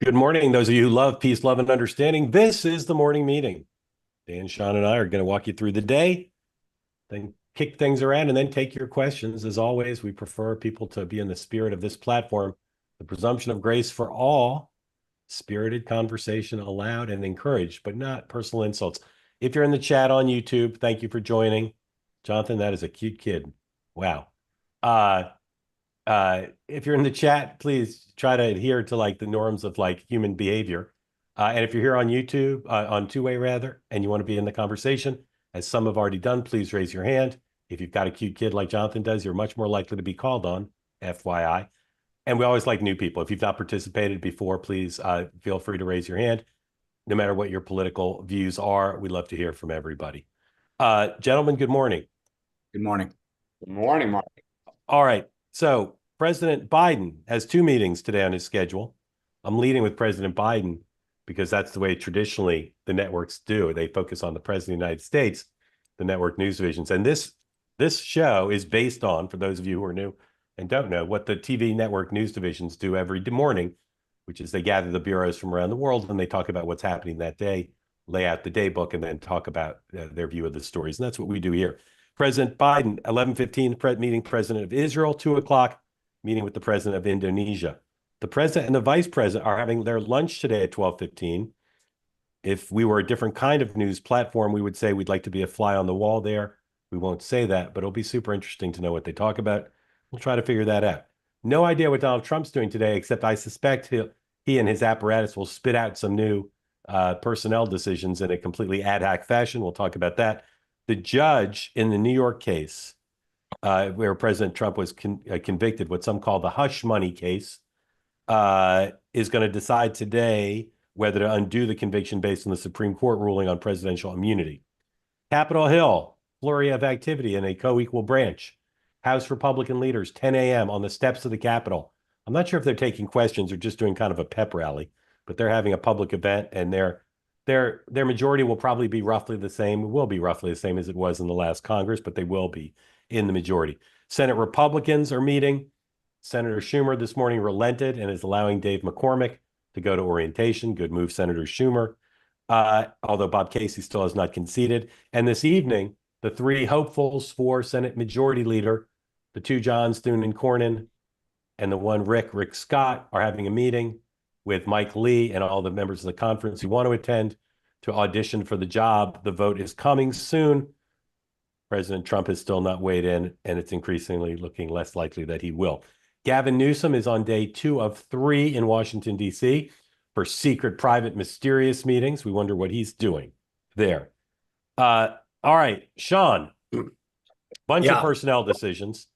Good morning, those of you who love peace, love, and understanding. This is the morning meeting. Dan, Sean, and I are going to walk you through the day, then kick things around, and then take your questions. As always, we prefer people to be in the spirit of this platform. The presumption of grace for all, spirited conversation allowed and encouraged, but not personal insults. If you're in the chat on YouTube, thank you for joining. Jonathan, that is a cute kid. Wow. If you're in the chat, please try to adhere to like the norms of like human behavior. And if you're here on YouTube, on two-way rather, and you want to be in the conversation, as some have already done, please raise your hand. If you've got a cute kid like Jonathan does, you're much more likely to be called on, FYI. And we always like new people. If you've not participated before, please feel free to raise your hand. No matter what your political views are, we'd love to hear from everybody. Gentlemen, good morning. Good morning. Good morning, Mark. All right. So President Biden has two meetings today on his schedule. I'm leading with President Biden because that's the way traditionally the networks do. They focus on the President of the United States, the network news divisions. And this show is based on, for those of you who are new and don't know, what the TV network news divisions do every morning, which is they gather the bureaus from around the world and they talk about what's happening that day, lay out the day book, and then talk about their view of the stories. And that's what we do here. President Biden, 11:15, meeting President of Israel, 2 o'clock, meeting with the President of Indonesia. The President and the Vice President are having their lunch today at 12:15. If we were a different kind of news platform, we would say we'd like to be a fly on the wall there. We won't say that, but it'll be super interesting to know what they talk about. We'll try to figure that out. No idea what Donald Trump's doing today, except I suspect he and his apparatus will spit out some new personnel decisions in a completely ad hoc fashion. We'll talk about that. The judge in the New York case, where President Trump was convicted, what some call the hush money case, is going to decide today whether to undo the conviction based on the Supreme Court ruling on presidential immunity. Capitol Hill, flurry of activity in a co-equal branch. House Republican leaders, 10 a.m. on the steps of the Capitol. I'm not sure if they're taking questions or just doing kind of a pep rally, but they're having a public event, and their majority will probably be roughly the same. It will be roughly the same as it was in the last Congress, but they will be in the majority. Senate Republicans are meeting. Senator Schumer this morning relented and is allowing Dave McCormick to go to orientation. Good move, Senator Schumer. Although Bob Casey still has not conceded. And this evening, the three hopefuls for Senate Majority Leader, the two Johns, Thune and Cornyn, and the one Rick Scott, are having a meeting with Mike Lee and all the members of the conference who want to attend to audition for the job. The vote is coming soon. President Trump has still not weighed in, and it's increasingly looking less likely that he will. Gavin Newsom is on day 2 of 3 in Washington, D.C. for secret, private, mysterious meetings. We wonder what he's doing there. All right, Sean, bunch of personnel decisions.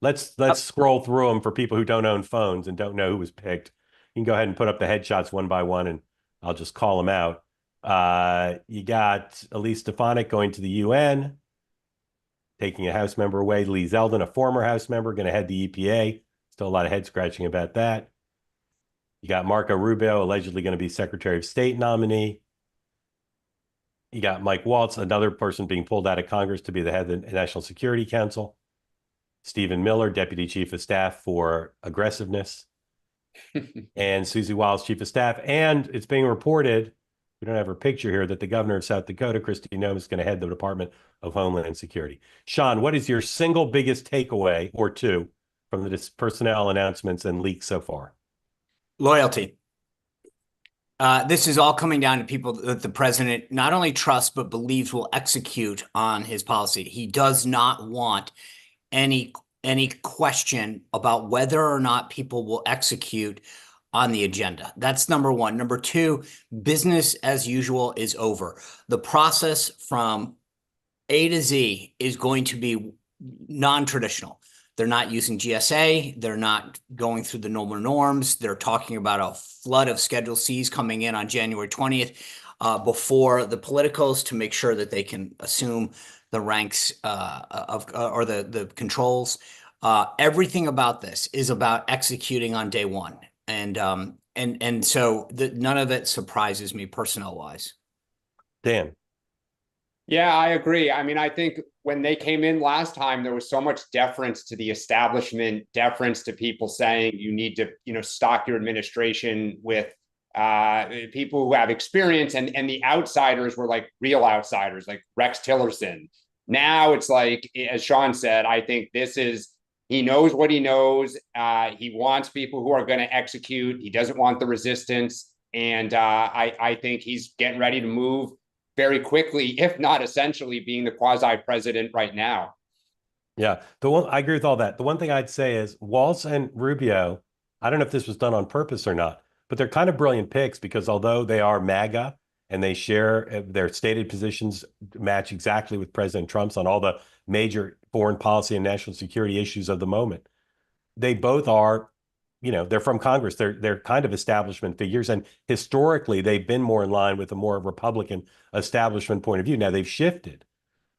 Let's scroll through them for people who don't own phones and don't know who was picked. You can go ahead and put up the headshots one by one, and I'll just call them out. You got Elise Stefanik going to the UN, taking a House member away. Lee Zeldin, a former House member, going to head the EPA. Still a lot of head scratching about that. You got Marco Rubio, allegedly going to be Secretary of State nominee. You got Mike Waltz, another person being pulled out of Congress to be the head of the National Security Council. Stephen Miller, Deputy Chief of Staff for aggressiveness. And Susie Wiles, Chief of Staff. And it's being reported, we don't have her picture here, that the governor of South Dakota, Kristi Noem, is going to head the Department of Homeland Security. Sean, what is your single biggest takeaway or two from the personnel announcements and leaks so far? Loyalty. This is all coming down to people that the president not only trusts, but believes will execute on his policy. He does not want any question about whether or not people will execute on the agenda. That's number one. Number two, business as usual is over. The process from A to Z is going to be non-traditional. They're not using GSA. They're not going through the normal norms. They're talking about a flood of Schedule Cs coming in on January 20th before the politicals to make sure that they can assume the ranks or the controls. Everything about this is about executing on day one. And so none of it surprises me personnel-wise. Dan. Yeah, I agree. I mean, I think when they came in last time, there was so much deference to the establishment, deference to people saying you need to, stock your administration with people who have experience, and the outsiders were like real outsiders, like Rex Tillerson. Now it's like, as Sean said, I think he knows what he knows. He wants people who are going to execute. He doesn't want the resistance. And I think he's getting ready to move very quickly, if not essentially being the quasi-president right now. Yeah, I agree with all that. The one thing I'd say is Walz and Rubio, I don't know if this was done on purpose or not, but they're kind of brilliant picks because although they are MAGA and they share their stated positions match exactly with President Trump's on all the major foreign policy and national security issues of the moment, they both are, they're from Congress. They're kind of establishment figures, and historically they've been more in line with a more Republican establishment point of view. Now they've shifted.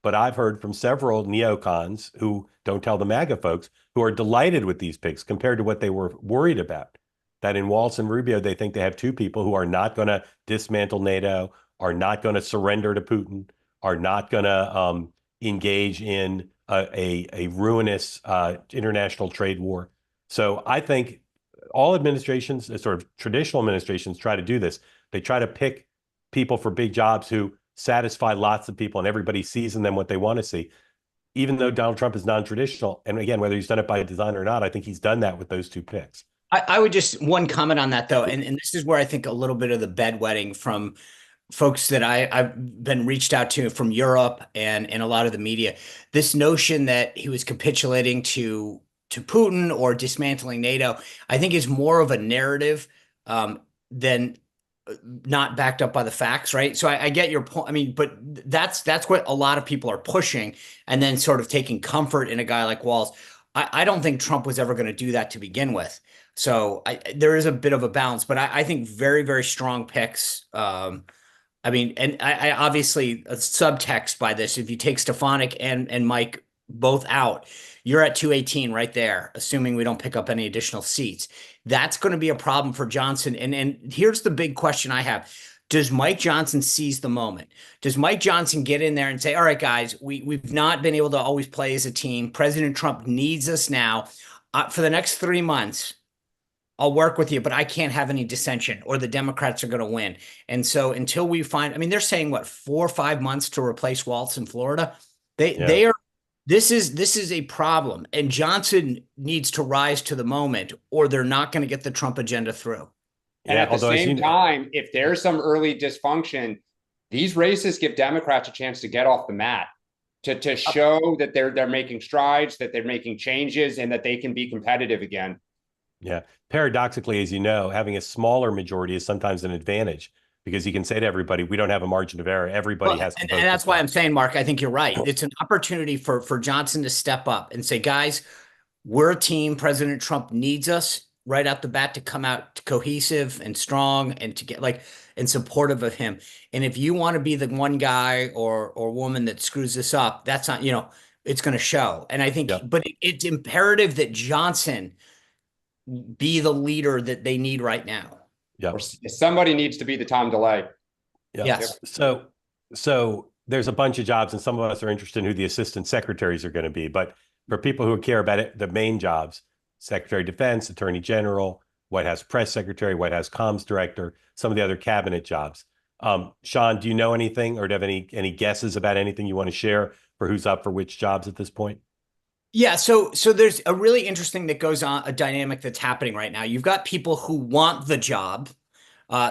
But I've heard from several neocons who don't tell the MAGA folks who are delighted with these picks compared to what they were worried about. That in Walz and Rubio, they think they have two people who are not going to dismantle NATO, are not going to surrender to Putin, are not going to engage in a ruinous international trade war. So I think all administrations, sort of traditional administrations, try to do this. They try to pick people for big jobs who satisfy lots of people and everybody sees in them what they want to see, even though Donald Trump is non-traditional. And again, whether he's done it by design or not, I think he's done that with those two picks. I would just one comment on that though, and this is where I think a little bit of the bedwetting from folks that I've been reached out to from Europe and a lot of the media, this notion that he was capitulating to Putin or dismantling NATO, I think is more of a narrative than not backed up by the facts, right? So I get your point. I mean, but that's what a lot of people are pushing, and then sort of taking comfort in a guy like Walz. I don't think Trump was ever going to do that to begin with. So there is a bit of a balance, but I think very, very strong picks. I mean, and I obviously a subtext by this, if you take Stefanik and Mike both out, you're at 218 right there, assuming we don't pick up any additional seats. That's going to be a problem for Johnson. And here's the big question I have. Does Mike Johnson seize the moment? Does Mike Johnson get in there and say, all right, guys, we've not been able to always play as a team. President Trump needs us now. For the next 3 months, I'll work with you, but I can't have any dissension or the Democrats are going to win. And so until we find, I mean, they're saying what, 4 or 5 months to replace Walz in Florida. They are, this is a problem, and Johnson needs to rise to the moment or they're not going to get the Trump agenda through. And at the same time, if there's some early dysfunction, these races give Democrats a chance to get off the mat, to show that they're making strides, that they're making changes, and that they can be competitive again. Yeah. Paradoxically, as you know, having a smaller majority is sometimes an advantage because you can say to everybody, we don't have a margin of error. Everybody has to vote. And that's why I'm saying, Mark, I think you're right. It's an opportunity for Johnson to step up and say, guys, we're a team. President Trump needs us right out the bat to come out cohesive and strong and to get and supportive of him. And if you want to be the one guy or woman that screws this up, that's not, it's going to show. And I think, but it's imperative that Johnson be the leader that they need right now. Yeah. Or somebody needs to be the Tom DeLay. Yeah. Yes. So there's a bunch of jobs, and some of us are interested in who the assistant secretaries are going to be. But for people who care about it, the main jobs, Secretary of Defense, Attorney General, White House Press Secretary, White House Comms Director, some of the other cabinet jobs. Sean, do you know anything or do you have any guesses about anything you want to share for who's up for which jobs at this point? Yeah, so there's a really interesting that goes on, a dynamic that's happening right now. You've got people who want the job.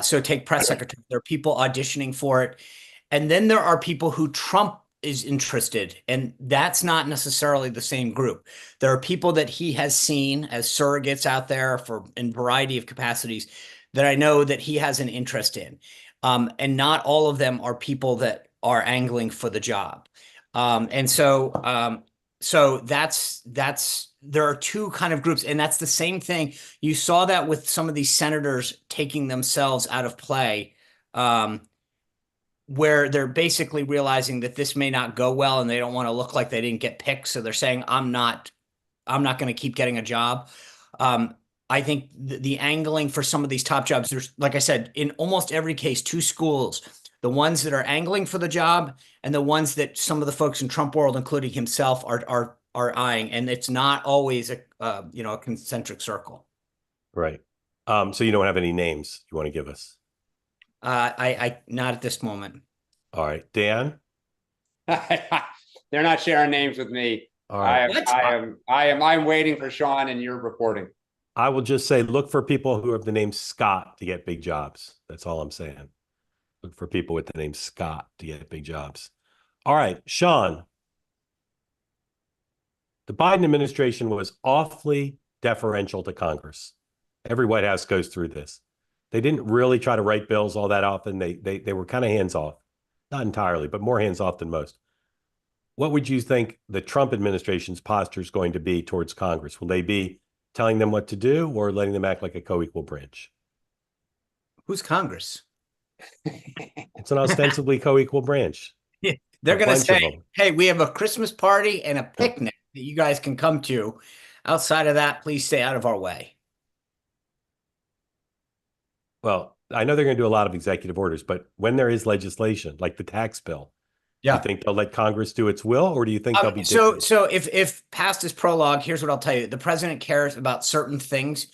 So take press secretary, there are people auditioning for it. And then there are people who Trump is interested, and that's not necessarily the same group. There are people that he has seen as surrogates out there in a variety of capacities that I know that he has an interest in. And not all of them are people that are angling for the job. So there are two kind of groups, and that's the same thing. You saw that with some of these senators taking themselves out of play, where they're basically realizing that this may not go well and they don't want to look like they didn't get picked. So they're saying, I'm not going to keep getting a job. I think the angling for some of these top jobs, there's, like I said, in almost every case, two schools. The ones that are angling for the job and the ones that some of the folks in Trump world, including himself, are eyeing. And it's not always a concentric circle. Right. So you don't have any names you want to give us? I not at this moment. All right, Dan. They're not sharing names with me. All right. I'm waiting for Sean and your reporting. I will just say, look for people who have the name Scott to get big jobs. That's all I'm saying. Look for people with the name Scott to get big jobs. All right, Sean. The Biden administration was awfully deferential to Congress. Every White House goes through this. They didn't really try to write bills all that often. They were kind of hands off, not entirely, but more hands off than most. What would you think the Trump administration's posture is going to be towards Congress? Will they be telling them what to do or letting them act like a co-equal branch? Who's Congress? It's an ostensibly co-equal branch. Yeah, they're going to bunch of say, them. hey, we have a Christmas party and a picnic that you guys can come to. Outside of that, please stay out of our way. Well, I know they're going to do a lot of executive orders, but when there is legislation, like the tax bill, do you think they'll let Congress do its will, or do you think they'll be different? So if past this prologue, here's what I'll tell you. The president cares about certain things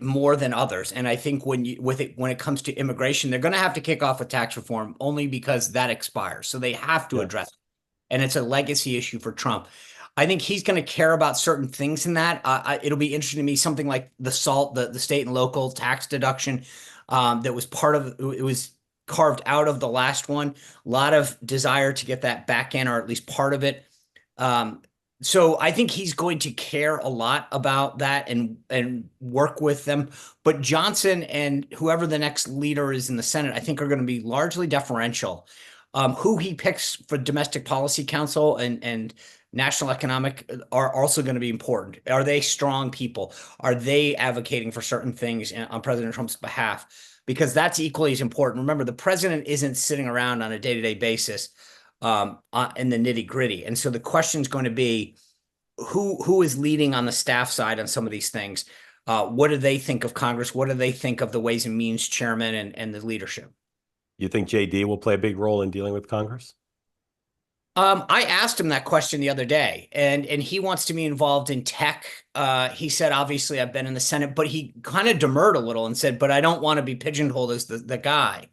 more than others. And I think when it comes to immigration, they're going to have to kick off with tax reform only because that expires. So they have to address it. And it's a legacy issue for Trump. I think he's going to care about certain things in that. It'll be interesting to me, something like the SALT, the state and local tax deduction that was part of it was carved out of the last one. A lot of desire to get that back in, or at least part of it. So I think he's going to care a lot about that and work with them. But Johnson and whoever the next leader is in the Senate, I think are going to be largely deferential. Who he picks for Domestic Policy Council and National Economic are also going to be important. Are they strong people? Are they advocating for certain things on President Trump's behalf? Because that's equally as important. Remember, the president isn't sitting around on a day-to-day basis in the nitty-gritty. And so the question is going to be, who is leading on the staff side on some of these things? What do they think of Congress? What do they think of the Ways and Means chairman and the leadership? You think JD will play a big role in dealing with Congress? I asked him that question the other day, and he wants to be involved in tech. He said, obviously, I've been in the Senate, but he kind of demurred a little and said, but I don't want to be pigeonholed as the guy.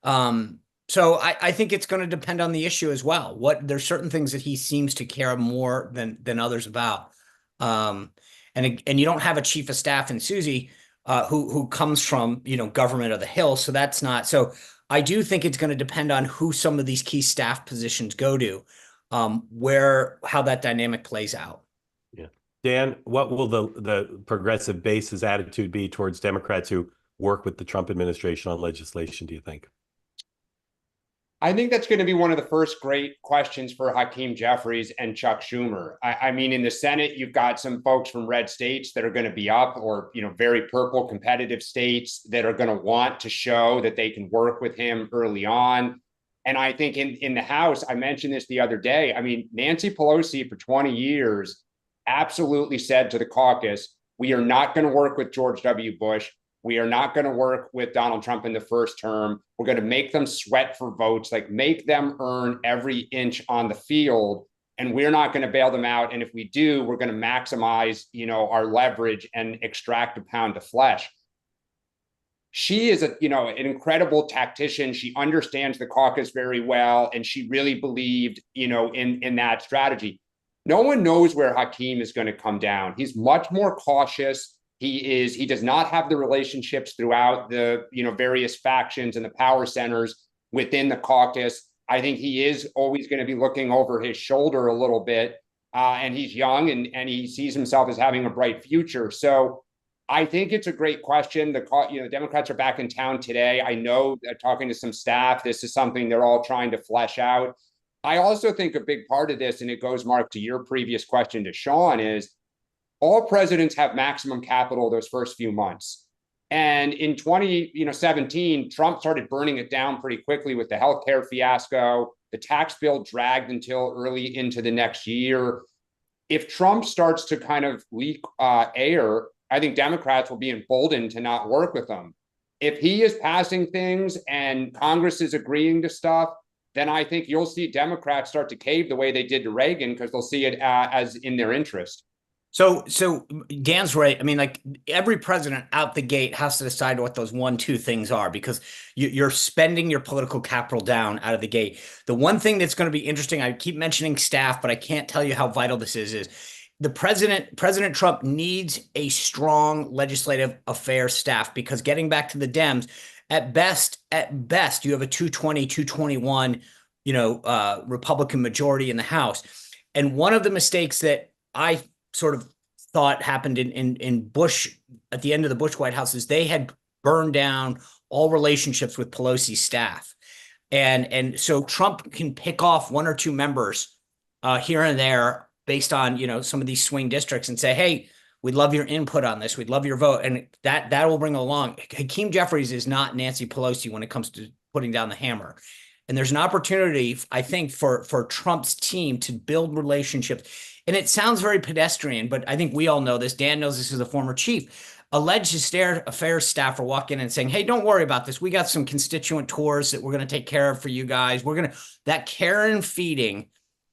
So I think it's going to depend on the issue as well. There's certain things that he seems to care more than others about. And you don't have a chief of staff in Susie who comes from, government of the Hill. So that's not so. I do think it's going to depend on who some of these key staff positions go to, how that dynamic plays out. Yeah. Dan, what will the progressive base's attitude be towards Democrats who work with the Trump administration on legislation, do you think? I think that's going to be one of the first great questions for Hakeem Jeffries and Chuck Schumer. I mean, in the Senate, you've got some folks from red states that are going to be up, or, very purple competitive states that are going to want to show that they can work with him early on. And I think in the House, I mentioned this the other day. I mean, Nancy Pelosi for 20 years absolutely said to the caucus, we are not going to work with George W. Bush. We are not going to work with Donald Trump in the first term. We're going to make them sweat for votes, like make them earn every inch on the field. And we're not going to bail them out. And if we do, we're going to maximize, our leverage and extract a pound of flesh. She is an incredible tactician. She understands the caucus very well. And she really believed, in that strategy. No one knows where Hakeem is going to come down. He's much more cautious. He does not have the relationships throughout the, various factions and the power centers within the caucus. I think he is always going to be looking over his shoulder a little bit. And he's young and he sees himself as having a bright future. So I think it's a great question. The Democrats are back in town today. I know that talking to some staff, this is something they're all trying to flesh out. I also think a big part of this, and it goes, Mark, to your previous question to Sean, is all presidents have maximum capital those first few months. And in 2017, Trump started burning it down pretty quickly with the healthcare fiasco. The tax bill dragged until early into the next year. If Trump starts to kind of leak air, I think Democrats will be emboldened to not work with him. If he is passing things and Congress is agreeing to stuff, then I think you'll see Democrats start to cave the way they did to Reagan, because they'll see it as in their interest. So Dan's right. I mean, like, every president out the gate has to decide what those 1, 2 things are, because you're spending your political capital down out of the gate. The one thing that's going to be interesting, I keep mentioning staff, but I can't tell you how vital this is President Trump needs a strong legislative affairs staff, because getting back to the Dems, at best, you have a 220, 221, Republican majority in the House. And one of the mistakes that I sort of thought happened in Bush, at the end of the Bush White House, is they had burned down all relationships with Pelosi's staff. And so Trump can pick off 1 or 2 members here and there based on, some of these swing districts and say, hey, we'd love your input on this. We'd love your vote. And that will bring along. Hakeem Jeffries is not Nancy Pelosi when it comes to putting down the hammer. And there's an opportunity, I think, for Trump's team to build relationships. And it sounds very pedestrian, but I think we all know this. Dan knows this as a former chief. A legislative affairs staffer walk in and saying, hey, don't worry about this. We got some constituent tours that we're going to take care of for you guys. That care and feeding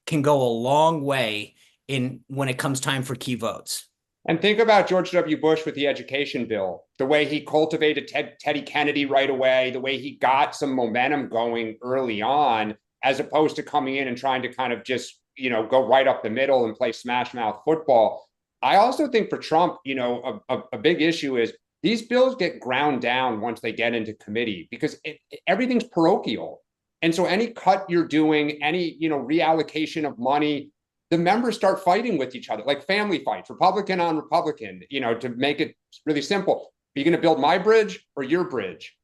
can go a long way when it comes time for key votes. And think about George W. Bush with the education bill, the way he cultivated Teddy Kennedy right away, the way he got some momentum going early on, as opposed to coming in and trying to kind of just, go right up the middle and play smash mouth football. I also think for Trump, a big issue is these bills get ground down once they get into committee, because everything's parochial. And so any cut you're doing, any, reallocation of money, the members start fighting with each other, like family fights, Republican on Republican, to make it really simple. Are you going to build my bridge or your bridge?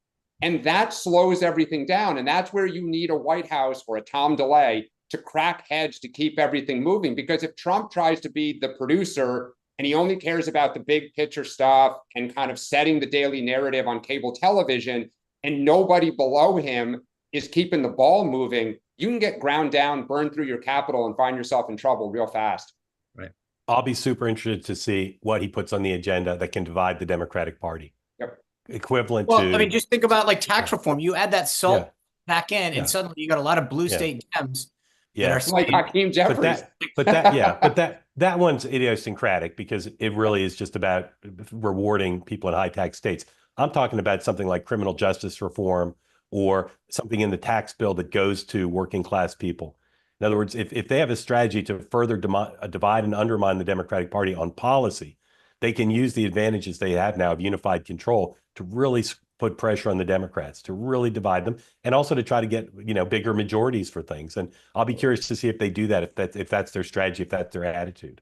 And that slows everything down. And that's where you need a White House or a Tom DeLay to crack heads to keep everything moving. Because if Trump tries to be the producer and he only cares about the big picture stuff and kind of setting the daily narrative on cable television, and nobody below him is keeping the ball moving, you can get ground down, burn through your capital, and find yourself in trouble real fast. Right. I'll be super interested to see what he puts on the agenda that can divide the Democratic Party. Yep. Equivalent to. I mean, just think about like tax reform. You add that SALT back in, and suddenly you got a lot of blue state Dems. Yeah, like Hakeem Jeffries. But that one's idiosyncratic, because it really is just about rewarding people in high tax states. I'm talking about something like criminal justice reform, or something in the tax bill that goes to working class people. In other words, if they have a strategy to further divide and undermine the Democratic Party on policy, they can use the advantages they have now of unified control to really put pressure on the Democrats, to really divide them, and also to try to get bigger majorities for things. And I'll be curious to see if they do that, if that's their strategy, if that's their attitude.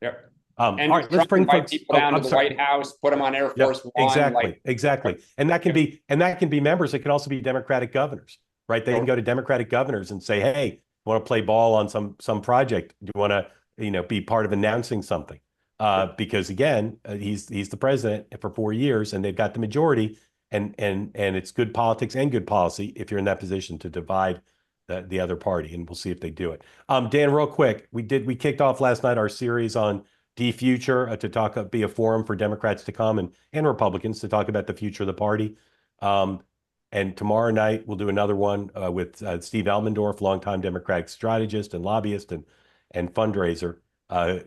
Yep. And all right, let's bring people down to the White House, put them on Air Force One. Exactly. And that can be members. It can also be Democratic governors, right? They can go to Democratic governors and say, hey, you want to play ball on some project? Do you want to, be part of announcing something? Because again, he's the president for 4 years, and they've got the majority, and it's good politics and good policy if you're in that position to divide the other party, and we'll see if they do it. Dan, real quick, we kicked off last night our series on future to be a forum for Democrats to come and Republicans to talk about the future of the party. And tomorrow night we'll do another one with Steve Elmendorf, longtime Democratic strategist and lobbyist and fundraiser,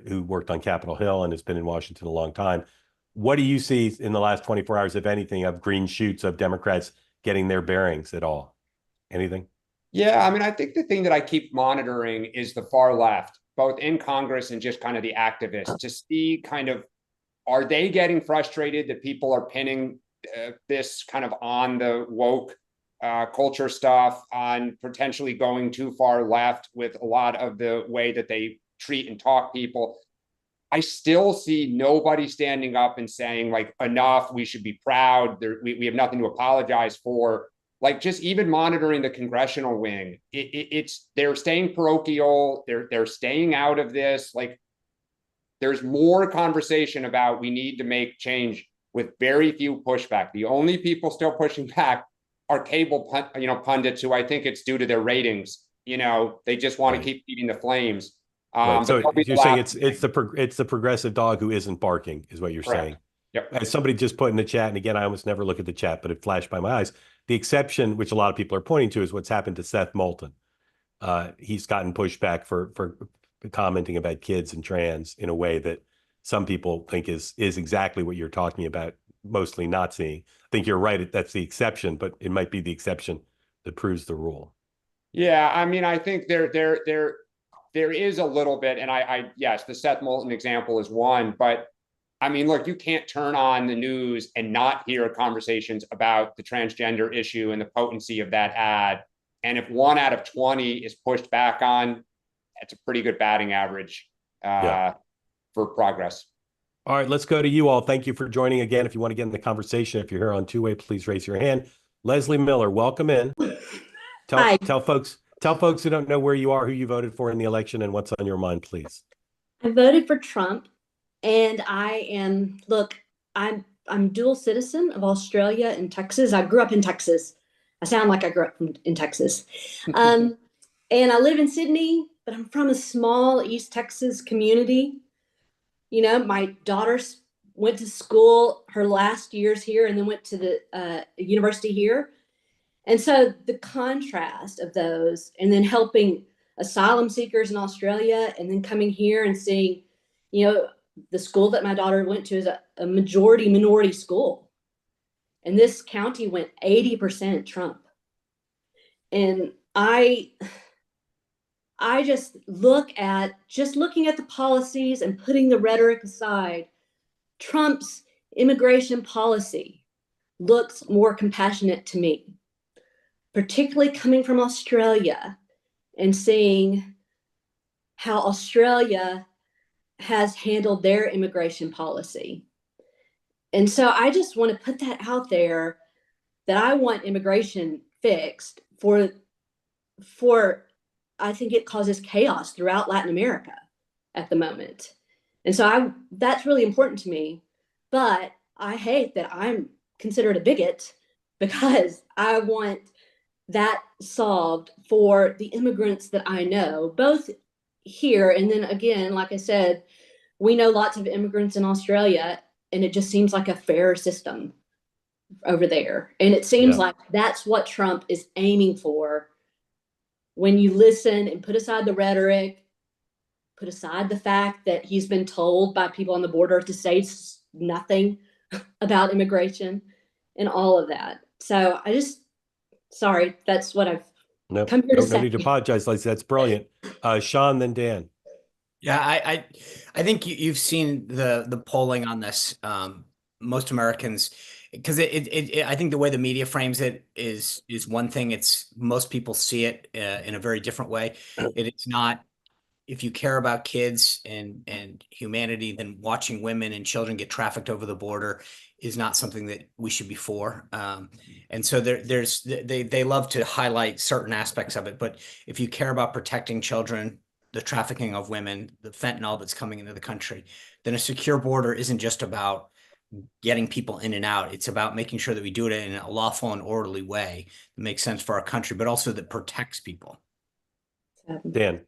who worked on Capitol Hill and has been in Washington a long time. What do you see in the last 24 hours, if anything, of green shoots of Democrats getting their bearings at all? Anything? Yeah, I mean, I think the thing that I keep monitoring is the far left, both in Congress and just kind of the activists, to see kind of, are they getting frustrated that people are pinning this kind of on the woke culture stuff, on potentially going too far left with a lot of the way that they treat and talk people? I still see nobody standing up and saying, like, enough, we should be proud, we have nothing to apologize for. Like, just even monitoring the congressional wing, they're staying parochial, they're staying out of this. Like, there's more conversation about we need to make change with very few pushback. The only people still pushing back are cable pundits, who I think it's due to their ratings. They just want to keep feeding the flames. Right. So you're saying it's the progressive dog who isn't barking, is what you're saying. Yep. As somebody just put in the chat, and again, I almost never look at the chat, but it flashed by my eyes. The exception, which a lot of people are pointing to, is what's happened to Seth Moulton. He's gotten pushback for commenting about kids and trans in a way that some people think is exactly what you're talking about, mostly not seeing. I think you're right. That's the exception, but it might be the exception that proves the rule. Yeah, I mean, I think there is a little bit, and yes, the Seth Moulton example is one, but I mean, look, you can't turn on the news and not hear conversations about the transgender issue and the potency of that ad. And if 1 out of 20 is pushed back on, that's a pretty good batting average for progress. All right, let's go to you all. Thank you for joining again. If you want to get in the conversation, if you're here on two-way, please raise your hand. Leslie Miller, welcome in. Hi. Tell folks who don't know where you are, who you voted for in the election, and what's on your mind, please. I voted for Trump, and I'm dual citizen of Australia and Texas. I grew up in Texas. I sound like I grew up in Texas. And I live in Sydney, but I'm from a small East Texas community. You know, my daughter went to school her last years here and then went to the university here. And so the contrast of those, and then helping asylum seekers in Australia, and then coming here and seeing, you know, the school that my daughter went to is a majority minority school. And this county went 80% Trump. And I just looking at the policies and putting the rhetoric aside, Trump's immigration policy looks more compassionate to me, particularly coming from Australia and seeing how Australia has handled their immigration policy. And so I just want to put that out there, that I want immigration fixed for I think it causes chaos throughout Latin America at the moment. And so that's really important to me, but I hate that I'm considered a bigot because I want that solved for the immigrants that I know, both here and then again, like I said, we know lots of immigrants in Australia, and it just seems like a fair system over there. And it seems like that's what Trump is aiming for. When you listen and put aside the rhetoric, put aside the fact that he's been told by people on the border to say nothing about immigration and all of that. So sorry, that's what I've come here to say. No need to apologize, Lacey. That's brilliant. Sean, then Dan. Yeah, I think you've seen the polling on this. Most Americans, because I think the way the media frames it is one thing. It's most people see it in a very different way. It's not, if you care about kids and humanity, then watching women and children get trafficked over the border is not something that we should be for. And so they love to highlight certain aspects of it. But if you care about protecting children, the trafficking of women, the fentanyl that's coming into the country, then a secure border isn't just about getting people in and out. It's about making sure that we do it in a lawful and orderly way that makes sense for our country, but also that protects people. Dan.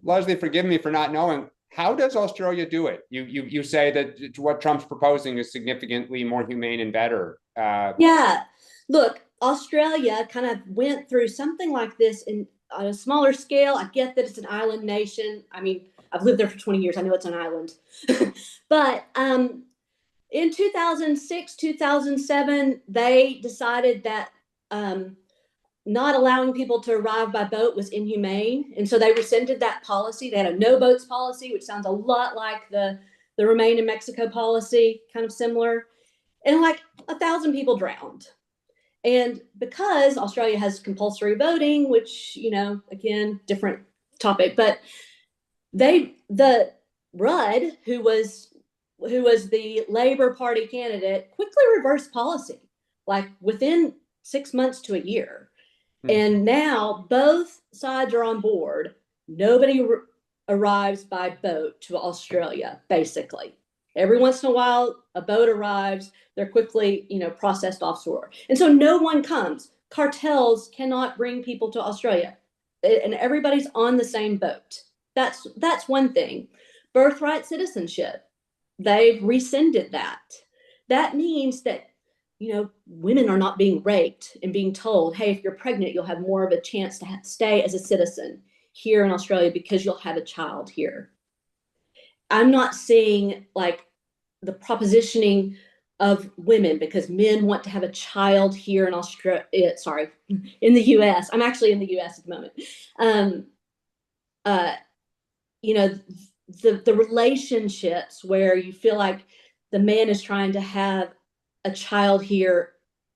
Leslie, forgive me for not knowing. How does Australia do it? You say that what Trump's proposing is significantly more humane and better. Yeah, look, Australia kind of went through something like this on a smaller scale. I get that it's an island nation. I mean, I've lived there for 20 years. I know it's an island. But in 2006, 2007, they decided that not allowing people to arrive by boat was inhumane. And so they rescinded that policy. They had a no boats policy, which sounds a lot like the Remain in Mexico policy, kind of similar. And like 1,000 people drowned. And because Australia has compulsory voting, which, you know, again, different topic, but the Rudd, who was the Labor Party candidate, quickly reversed policy, like within 6 months to a year. And now both sides are on board. Nobody arrives by boat to Australia, basically. Every once in a while, a boat arrives. They're quickly, you know, processed offshore. And so no one comes. Cartels cannot bring people to Australia. And everybody's on the same boat. That's one thing. Birthright citizenship. They've rescinded that. That means that, you know, women are not being raped and being told, hey, if you're pregnant, you'll have more of a chance to stay as a citizen here in Australia because you'll have a child here. I'm not seeing like the propositioning of women, because men want to have a child here in Australia, in the US. I'm actually in the US at the moment. You know, the relationships where you feel like the man is trying to have a child here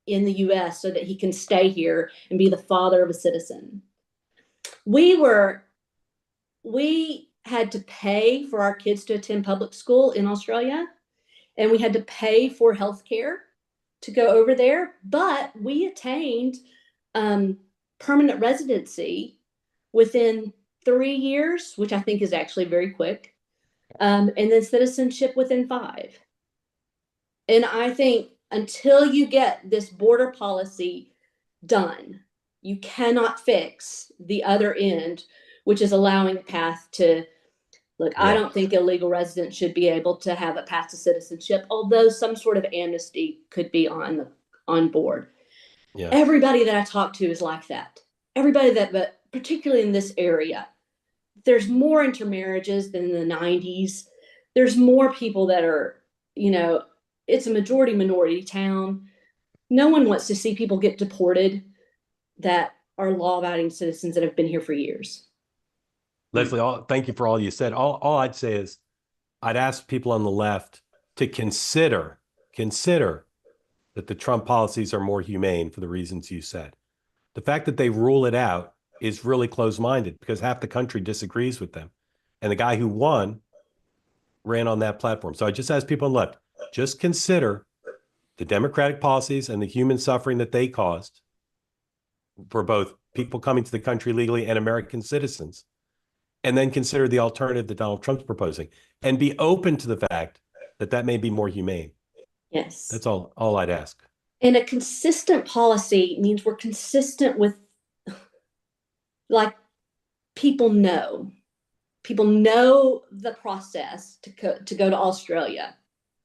in the US so that he can stay here and be the father of a citizen. We had to pay for our kids to attend public school in Australia, and we had to pay for health care to go over there, but we attained permanent residency within 3 years, which I think is actually very quick, and then citizenship within 5. And I think until you get this border policy done, you cannot fix the other end, which is allowing a path to, look, I don't think illegal residents should be able to have a path to citizenship, although some sort of amnesty could be on board. Yeah. Everybody that I talk to is like that. Everybody but particularly in this area, there's more intermarriages than in the 90s. There's more people that are, it's a majority minority town. No one wants to see people get deported that are law-abiding citizens that have been here for years. Leslie, thank you for all you said. All I'd say is I'd ask people on the left to consider that the Trump policies are more humane for the reasons you said. The fact that they rule it out is really closed-minded because half the country disagrees with them. And the guy who won ran on that platform. So I just ask people on the left, just consider the Democratic policies and the human suffering that they caused for both people coming to the country legally and American citizens. And then consider the alternative that Donald Trump's proposing and be open to the fact that that may be more humane. Yes. That's all I'd ask. And a consistent policy means we're consistent with, like, people know the process to go to Australia,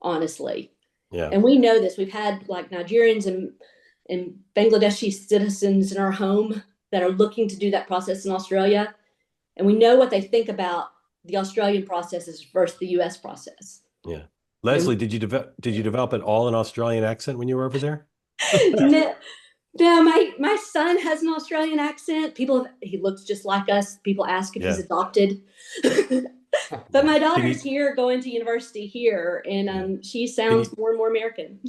honestly. Yeah. And we know this. We've had like Nigerians and Bangladeshi citizens in our home that are looking to do that process in Australia. And we know what they think about the Australian processes versus the US process. Yeah. Leslie, did you develop an all an Australian accent when you were over there? No, my son has an Australian accent. He looks just like us. People ask if he's adopted. But my daughter's here going to university here, and she sounds more and more American.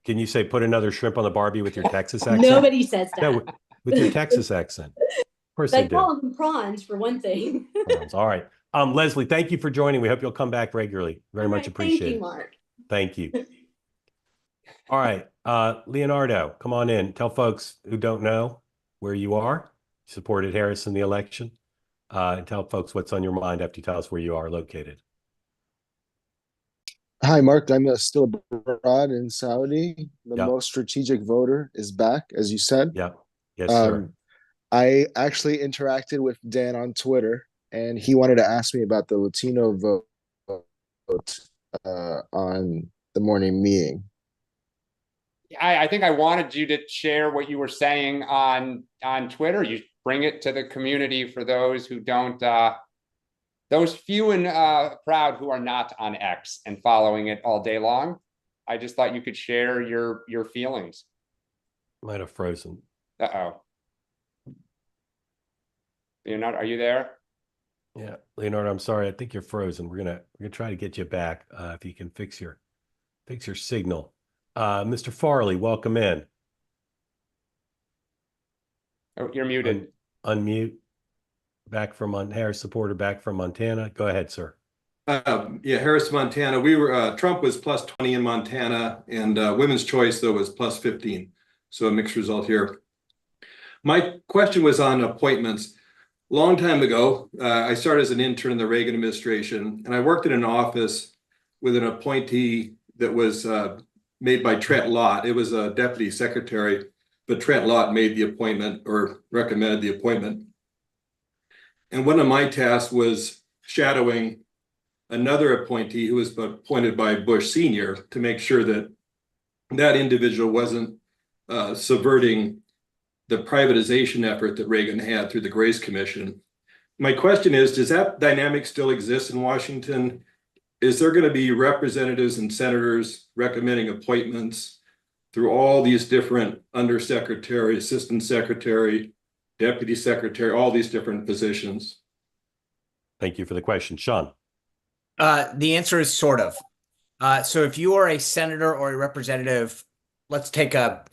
Can you say put another shrimp on the Barbie with your Texas accent? Nobody says that. No, with your Texas accent. Of course they do. They call them prawns for one thing. Prawns. All right. Leslie, thank you for joining. We hope you'll come back regularly. Very much appreciated. Thank you, Mark. Thank you. All right. Leonardo, come on in. Tell folks who don't know where you are. You supported Harris in the election. And tell folks what's on your mind after you tell us where you are located. Hi, Mark. I'm still abroad in Saudi. The most strategic voter is back, as you said. Yeah. Yes, sir. I actually interacted with Dan on Twitter, and he wanted to ask me about the Latino vote on the morning meeting. I think I wanted you to share what you were saying on Twitter. You bring it to the community for those who don't, those few and proud who are not on X and following it all day long. I just thought you could share your feelings. Might have frozen. Uh-oh. Leonardo, are you there? Yeah, Leonardo, I'm sorry. I think you're frozen. We're gonna try to get you back if you can fix your signal. Mr. Farley, welcome in. Oh, you're muted. Unmute. Back from Harris supporter back from Montana. Go ahead, sir. Yeah, Harris, Montana. We were Trump was plus 20 in Montana, and Women's Choice though was plus 15. So a mixed result here. My question was on appointments. Long time ago, I started as an intern in the Reagan administration, and I worked in an office with an appointee that was made by Trent Lott. It was a deputy secretary, but Trent Lott made the appointment or recommended the appointment. And one of my tasks was shadowing another appointee who was appointed by Bush Sr. to make sure that that individual wasn't subverting the privatization effort that Reagan had through the Grace Commission. My question is, does that dynamic still exist in Washington? is there going to be representatives and senators recommending appointments through all these different undersecretary, assistant secretary, deputy secretary, all these different positions? Thank you for the question. Sean. The answer is sort of. So if you are a senator or a representative, let's take a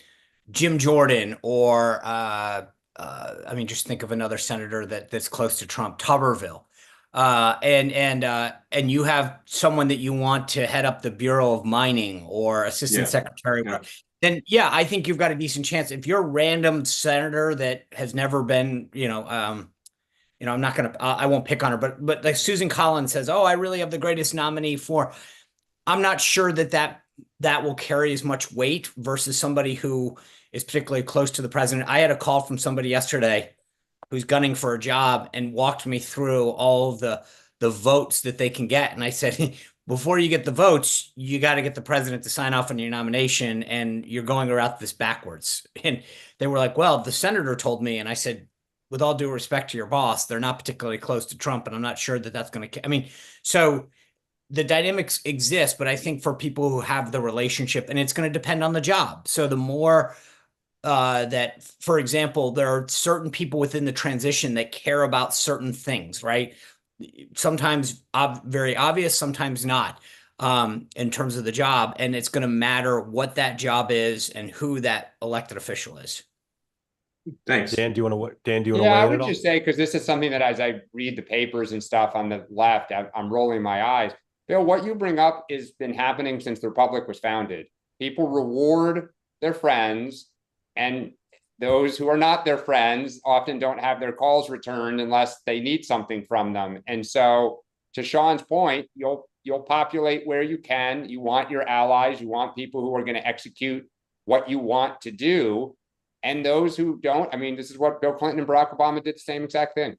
Jim Jordan or I mean, just think of another senator that's close to Trump, Tuberville. And you have someone that you want to head up the Bureau of Mining or assistant secretary, then yeah, I think you've got a decent chance. If you're a random senator that has never been, I'm not gonna, I won't pick on her, but like Susan Collins says, oh, I really have the greatest nominee for. I'm not sure that will carry as much weight versus somebody who is particularly close to the president. I had a call from somebody yesterday who's gunning for a job and walked me through all of the votes that they can get. And I said, before you get the votes, you got to get the president to sign off on your nomination, and you're going around this backwards. And they were like, well, the senator told me. And I said, with all due respect to your boss, they're not particularly close to Trump, and I'm not sure that that's going to, I mean, so the dynamics exist, but I think for people who have the relationship, and it's going to depend on the job. So the more that, for example, there are certain people within the transition that care about certain things, right? Sometimes very obvious, sometimes not, in terms of the job. And it's going to matter what that job is and who that elected official is. Thanks. Dan, do you want to weigh in I at would all? just say, because this is something that as I read the papers and stuff on the left, I'm rolling my eyes. Bill, what you bring up has been happening since the Republic was founded. People reward their friends, and those who are not their friends often don't have their calls returned unless they need something from them. And so, to Sean's point, you'll populate where you can. You want your allies. You want people who are going to execute what you want to do. And those who don't, I mean, this is what Bill Clinton and Barack Obama did the same exact thing.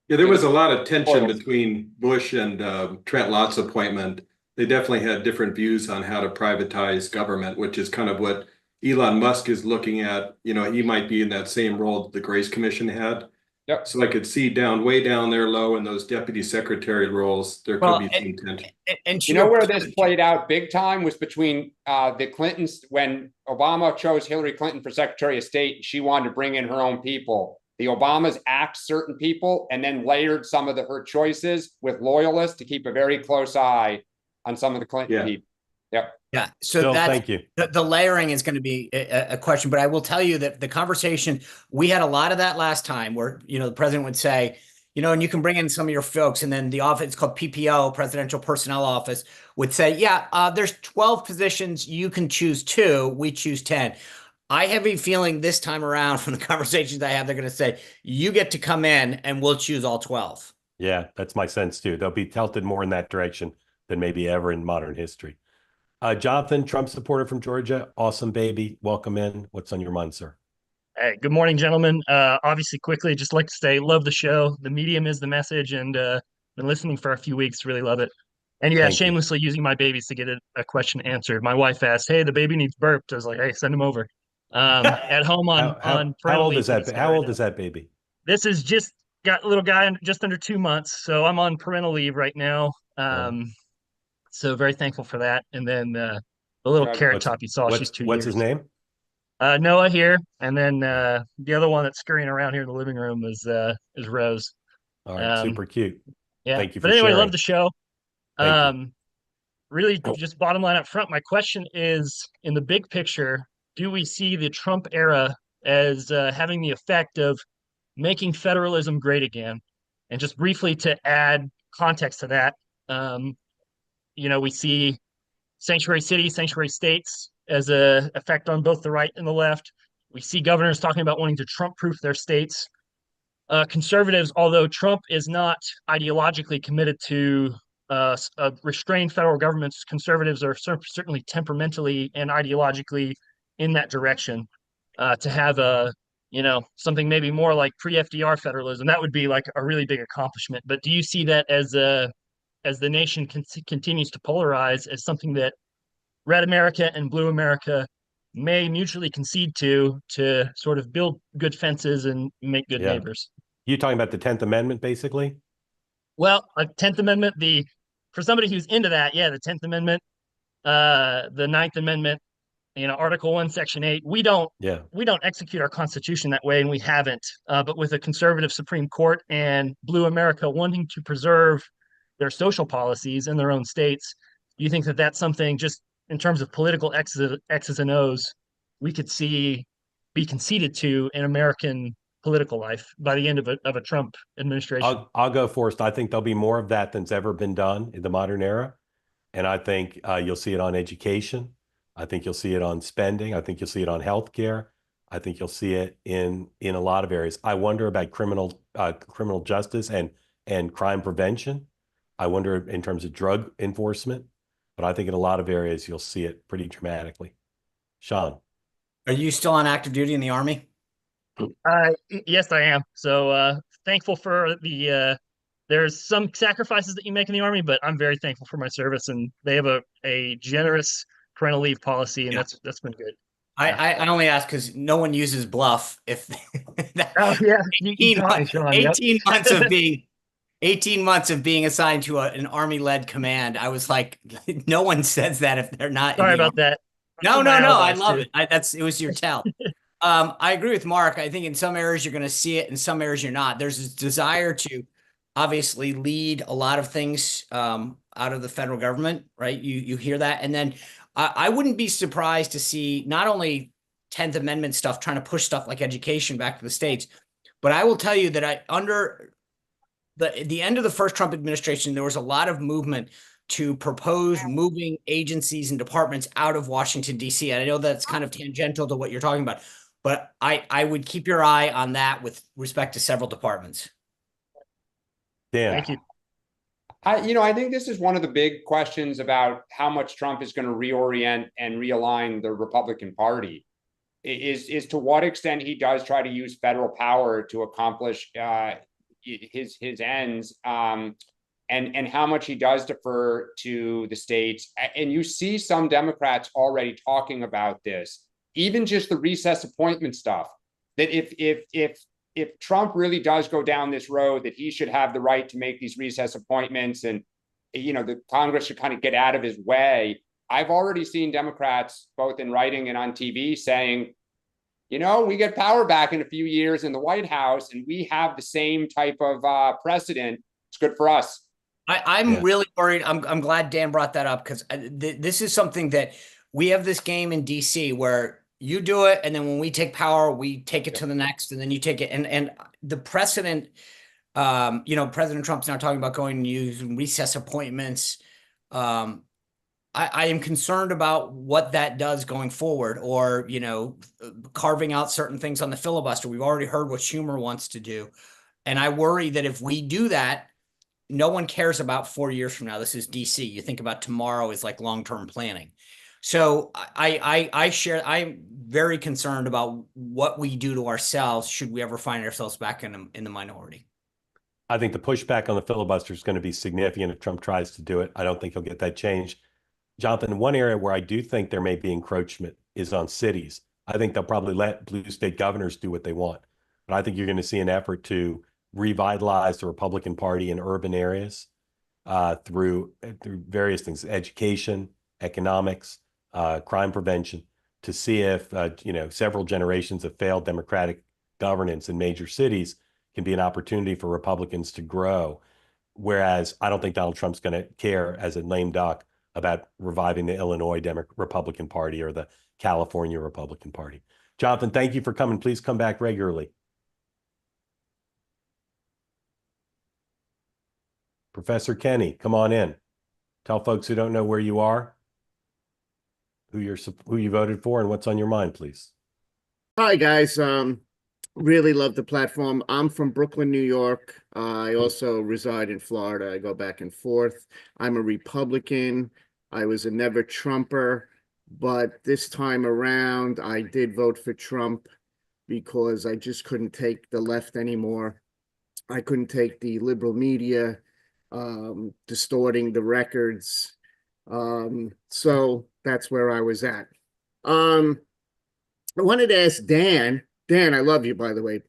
Yeah, there was a lot of tension between Bush and Trent Lott's appointment. They definitely had different views on how to privatize government, which is kind of what Elon Musk is looking at. You know, he might be in that same role that the Grace Commission had. Yep. So I could see way down there low in those deputy secretary roles, there could be some tension. And you know where this played out big time was between the Clintons. When Obama chose Hillary Clinton for Secretary of State, she wanted to bring in her own people. The Obamas axed certain people and then layered some of her choices with loyalists to keep a very close eye on some of the Clinton people. Yep. Yeah. So Bill, that thank you. The layering is going to be a question, but I will tell you that the conversation, we had a lot of that last time where, the president would say, and you can bring in some of your folks, and then the office, it's called PPO, Presidential Personnel Office, would say, there's 12 positions. You can choose 2. We choose 10. I have a feeling this time around from the conversations I have, they're going to say, you get to come in and we'll choose all 12. Yeah, that's my sense too. They'll be tilted more in that direction than maybe ever in modern history. Jonathan, Trump supporter from Georgia. Awesome, baby. Welcome in. What's on your mind, sir? Hey, good morning, gentlemen. Obviously, quickly, just like to say, love the show. The medium is the message, and been listening for a few weeks. Really love it. And yeah, Thank shamelessly using my babies to get a question answered. My wife asked, "Hey, the baby needs burped." I was like, "Hey, send him over." At home on how old is that? How old is that baby? This is just got a little guy just under 2 months, so I'm on parental leave right now. So very thankful for that. And then the little carrot top you saw, she's 2 years. What's his name? Noah here, and then the other one that's scurrying around here in the living room is Rose. All right, super cute. Yeah, thank you. But anyway, sharing. love the show. Thank you. Really, just bottom line up front. My question is, in the big picture, do we see the Trump era as having the effect of making federalism great again? And just briefly to add context to that, we see sanctuary cities, sanctuary states as a effect on both the right and the left. We see governors talking about wanting to Trump-proof their states. Conservatives, although Trump is not ideologically committed to a restrained federal government, conservatives are certainly temperamentally and ideologically in that direction. To have something maybe more like pre-FDR federalism, that would be like a really big accomplishment. But do you see that as the nation continues to polarize as something that red America and blue America may mutually concede to sort of build good fences and make good neighbors? You talking about the 10th Amendment, basically? Well, a 10th Amendment, the for somebody who's into that, yeah, the 10th Amendment, the Ninth Amendment, Article 1, Section 8, we don't execute our Constitution that way, and we haven't. But with a conservative Supreme Court and Blue America wanting to preserve their social policies in their own states, you think that that's something, just in terms of political X's and O's, we could see be conceded to in American political life by the end of a Trump administration? I'll go first. I think there'll be more of that than's ever been done in the modern era. And I think you'll see it on education. I think you'll see it on spending. I think you'll see it on healthcare. I think you'll see it in a lot of areas. I wonder about criminal justice and crime prevention. I wonder in terms of drug enforcement. But I think in a lot of areas you'll see it pretty dramatically. Sean. Are you still on active duty in the Army? Yes, I am. So thankful for there's some sacrifices that you make in the Army, but I'm very thankful for my service, and they have a generous parental leave policy, and that's been good. I only ask because no one uses bluff. If oh yeah, 18 months of being 18 months of being assigned to an Army-led command, I was like, no one says that if they're not. Sorry about that. No, I love it. It was your tell. I agree with Mark. I think in some areas you're going to see it, in some areas you're not. There's this desire to obviously lead a lot of things out of the federal government, right? You hear that, and then I wouldn't be surprised to see not only 10th Amendment stuff trying to push stuff like education back to the states, but I will tell you that under the end of the first Trump administration, there was a lot of movement to propose moving agencies and departments out of Washington, D.C. And I know that's kind of tangential to what you're talking about, but I would keep your eye on that with respect to several departments. Dan. Thank you. I think this is one of the big questions about how much Trump is going to reorient and realign the Republican Party is to what extent he does try to use federal power to accomplish his ends, and how much he does defer to the states. And you see some Democrats already talking about this, even just the recess appointment stuff, that if Trump really does go down this road, that he should have the right to make these recess appointments, and the Congress should kind of get out of his way. I've already seen Democrats, both in writing and on TV, saying, we get power back in a few years in the White House, and we have the same type of precedent. It's good for us. I'm really worried. I'm glad Dan brought that up, because this is something that we have this game in DC where you do it, and then when we take power, we take it to the next, and then you take it. And the precedent, President Trump's now talking about going and using recess appointments. I am concerned about what that does going forward, or, carving out certain things on the filibuster. We've already heard what Schumer wants to do. And I worry that if we do that, no one cares about 4 years from now. This is DC. You think about tomorrow is like long-term planning. So I'm very concerned about what we do to ourselves should we ever find ourselves back in the minority. I think the pushback on the filibuster is going to be significant if Trump tries to do it. I don't think he'll get that changed. Jonathan, one area where I do think there may be encroachment is on cities. I think they'll probably let blue state governors do what they want. But I think you're going to see an effort to revitalize the Republican Party in urban areas through various things, education, economics, crime prevention, to see if several generations of failed democratic governance in major cities can be an opportunity for Republicans to grow. Whereas I don't think Donald Trump's going to care as a lame duck about reviving the Illinois Republican Party or the California Republican Party. Jonathan, thank you for coming. Please come back regularly. Professor Kenny, come on in. Tell folks who don't know where you are, who you voted for, and what's on your mind, please. Hi, guys. Really love the platform. I'm from Brooklyn, New York. I also reside in Florida. I go back and forth. I'm a Republican. I was a never Trumper, but this time around, I did vote for Trump because I just couldn't take the left anymore. I couldn't take the liberal media distorting the records. So that's where I was at. I wanted to ask Dan, I love you, by the way.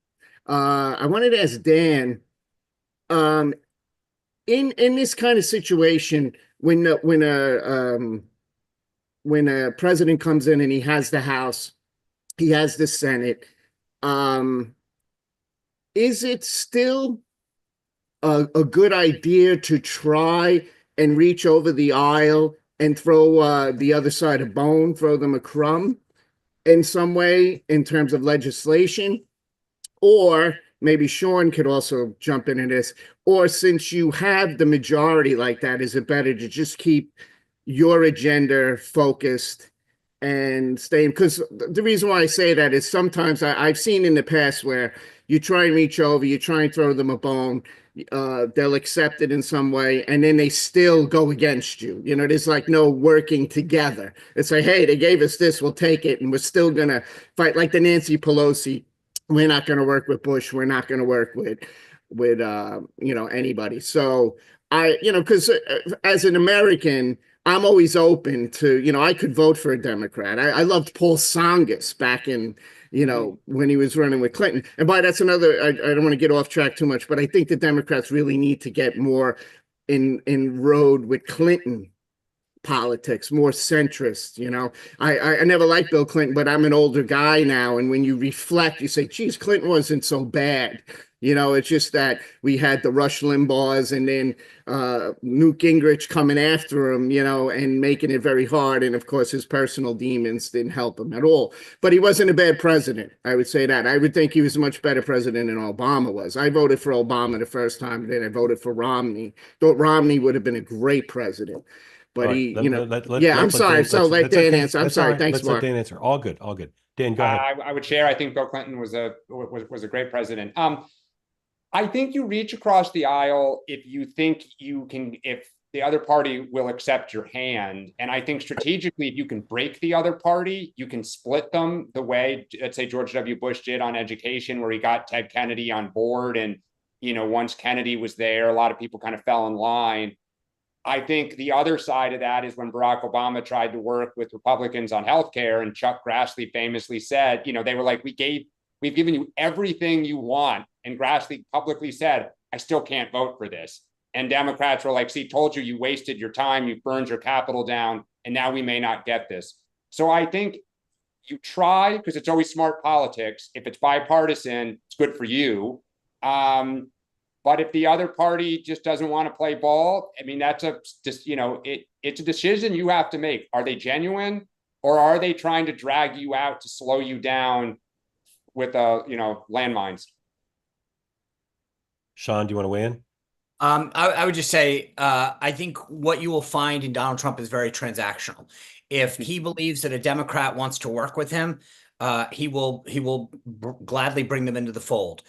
I wanted to ask Dan, in this kind of situation, when a president comes in and he has the House, he has the Senate, is it still a good idea to try and reach over the aisle and throw the other side a bone, throw them a crumb in some way in terms of legislation? Or maybe Sean could also jump into this. Or since you have the majority like that, is it better to just keep your agenda focused and stay? Because the reason why I say that is sometimes I've seen in the past where you try and reach over, you try and throw them a bone, they'll accept it in some way, and then they still go against you. You know, there's like no working together. It's like, hey, they gave us this, we'll take it, and we're still gonna fight, like the Nancy Pelosi. We're not going to work with Bush. We're not going to work with anybody. So because as an American, I'm always open to, I could vote for a Democrat. I loved Paul Tsongas back in, when he was running with Clinton. And that's another, I don't want to get off track too much, but I think the Democrats really need to get more in road with Clinton politics, more centrist. I never liked Bill Clinton, but I'm an older guy now, and when you reflect, you say, geez, Clinton wasn't so bad. It's just that we had the Rush Limbaughs and then Newt Gingrich coming after him, and making it very hard. And of course, his personal demons didn't help him at all. But he wasn't a bad president. I would say that. I would think he was a much better president than Obama was. I voted for Obama the first time, and then I voted for Romney. Thought Romney would have been a great president. But right, I'm sorry. So let Dan answer. I'm sorry. Thanks, Mark. Let Dan answer. All good. All good. Dan, go ahead. I would share. I think Bill Clinton was a great president. I think you reach across the aisle if you think you can, if the other party will accept your hand. And I think strategically, if you can break the other party, you can split them the way, let's say, George W. Bush did on education, where he got Ted Kennedy on board. And, once Kennedy was there, a lot of people kind of fell in line. I think the other side of that is when Barack Obama tried to work with Republicans on healthcare, and Chuck Grassley famously said, they were like, we've given you everything you want. And Grassley publicly said, I still can't vote for this. And Democrats were like, see, told you, you wasted your time, you burned your capital down, and now we may not get this. So I think you try, because it's always smart politics. If it's bipartisan, it's good for you. But if the other party just doesn't want to play ball, I mean, it's a decision you have to make. Are they genuine, or are they trying to drag you out to slow you down with landmines? Sean, do you want to weigh in? I would just say, I think what you will find in Donald Trump is very transactional. If he believes that a Democrat wants to work with him, he will gladly bring them into the fold.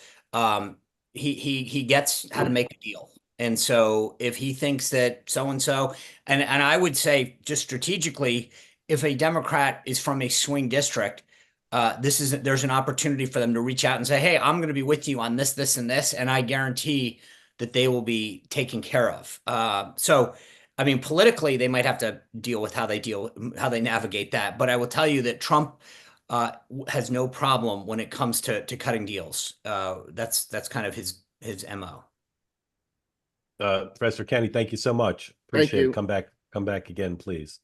He gets how to make a deal. And so if he thinks that so-and-so, and I would say just strategically, if a Democrat is from a swing district, there's an opportunity for them to reach out and say, hey, I'm going to be with you on this, this, and this. And I guarantee that they will be taken care of. So, I mean, politically, they might have to deal with how they navigate that. But I will tell you that Trump has no problem when it comes to cutting deals. That's kind of his MO. Professor Kenny, thank you so much. Appreciate it. Come back again, please.